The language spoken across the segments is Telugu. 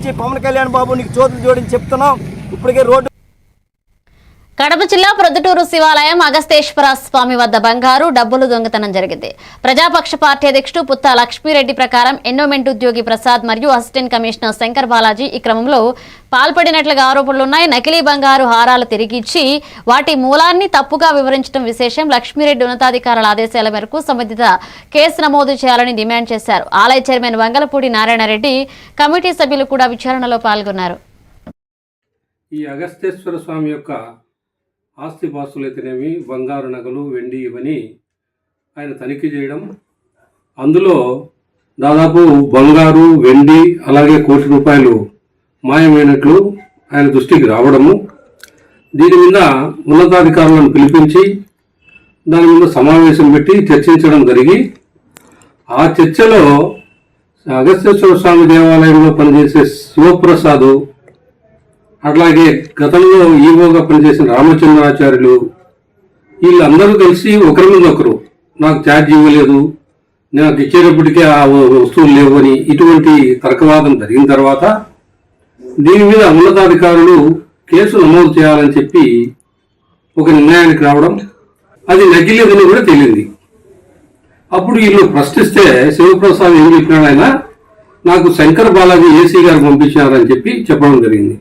పవన్ కళ్యాణ్ బాబు నీకు చేతులు జోడించి చెప్తున్నాం. ఇప్పటికే రోడ్డు కడప జిల్లా ప్రొద్దుటూరు శివాలయం అగస్తేశ్వర స్వామి వద్ద బంగారు డబ్బులు దొంగతనం జరిగింది. ప్రజాపక్ష పార్టీ అధ్యక్షుడు పుత్తా లక్ష్మీరెడ్డి ప్రకారం ఎండోమెంట్ ఉద్యోగి ప్రసాద్ మరియు అసిస్టెంట్ కమిషనర్ శంకర్ బాలాజీ ఈ క్రమంలో పాల్పడినట్లుగా ఆరోపణలున్నాయి. నకిలీ బంగారు హారాలు తిరిగిచ్చి వాటి మూలాన్ని తప్పుగా వివరించడం విశేషం. లక్ష్మీరెడ్డి ఉన్నతాధికారుల ఆదేశాల మేరకు సంబంధిత కేసు నమోదు చేయాలని డిమాండ్ చేశారు. ఆలయ చైర్మన్ వంగలపూడి నారాయణరెడ్డి కమిటీ సభ్యులు కూడా విచారణలో పాల్గొన్నారు. ఈ అగస్తేశ్వర స్వామి యొక్క ఆస్తిపాస్తులు అయితేనేమి, బంగారు నగలు, వెండి ఇవన్నీ ఆయన తనిఖీ చేయడం, అందులో దాదాపు బంగారు, వెండి అలాగే ₹1,00,00,000 మాయమైనట్లు ఆయన దృష్టికి రావడము, దీని మీద ఉన్నతాధికారులను పిలిపించి దాని మీద సమావేశం పెట్టి చర్చించడం జరిగి, ఆ చర్చలో అగస్తేశ్వర స్వామి దేవాలయంలో పనిచేసే శివప్రసాద్, అట్లాగే గతంలో ఈవోగా పనిచేసిన రామచంద్రాచార్యులు, వీళ్ళందరూ కలిసి ఒకరి మీద ఒకరు నాకు ఛార్జ్ ఇవ్వలేదు, నాకు ఇచ్చేటప్పటికే ఆ వస్తువులు లేవు అని ఇటువంటి తర్కవాదం జరిగిన తర్వాత దీని మీద ఉన్నతాధికారులు కేసు నమోదు చేయాలని చెప్పి ఒక నిర్ణయానికి రావడం, అది నకిలీదని కూడా తేలింది. అప్పుడు వీళ్ళు ప్రశ్నిస్తే శివప్రసాద్ ఏం చెప్పినాడు, ఆయన నాకు శంకర్ బాలాజీ ఏసీ గారు పంపించారని చెప్పి చెప్పడం జరిగింది.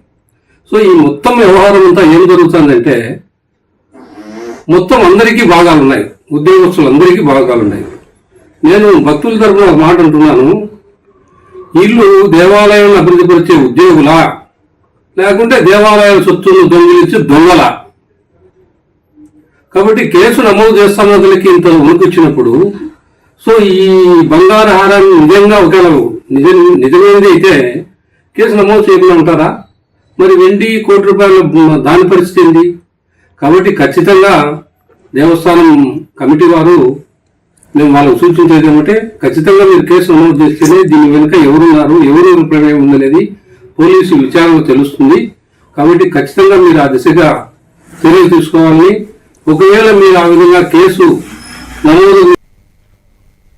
సో ఈ మొత్తం వ్యవహారం అంతా ఏం జరుగుతుందంటే మొత్తం అందరికీ భాగాలు ఉన్నాయి, ఉద్యోగస్తులందరికీ భాగాలు ఉన్నాయి. నేను భక్తుల తరఫున ఒక మాట అంటున్నాను, వీళ్ళు దేవాలయాలను అభివృద్ధిపరిచే ఉద్యోగులా లేకుంటే దేవాలయాల సొత్తులను దొంగిలించి దొంగల? కాబట్టి కేసు నమోదు చేస్తున్నదులకి ఇంత ఉనికొచ్చినప్పుడు సో ఈ బంగారు హారాన్ని నిజంగా ఒకవేళ నిజమైనది అయితే కేసు నమోదు చేయకుండా ఉంటారా? మరి వెండి ₹1,00,00,000 దాని పరిస్థితి ఏంటి? కాబట్టి ఖచ్చితంగా దేవస్థానం కమిటీ వారు మేము వాళ్ళకు సూచించేది ఏమంటే ఖచ్చితంగా మీరు కేసు నమోదు చేస్తేనే దీని వెనుక ఎవరున్నారు, ఎవరు ప్రమేయం ఉందనేది పోలీసు విచారణ తెలుస్తుంది. కాబట్టి ఖచ్చితంగా మీరు ఆ దిశగా చర్యలు తీసుకోవాలని, ఒకవేళ మీరు ఆ విధంగా కేసు నమోదు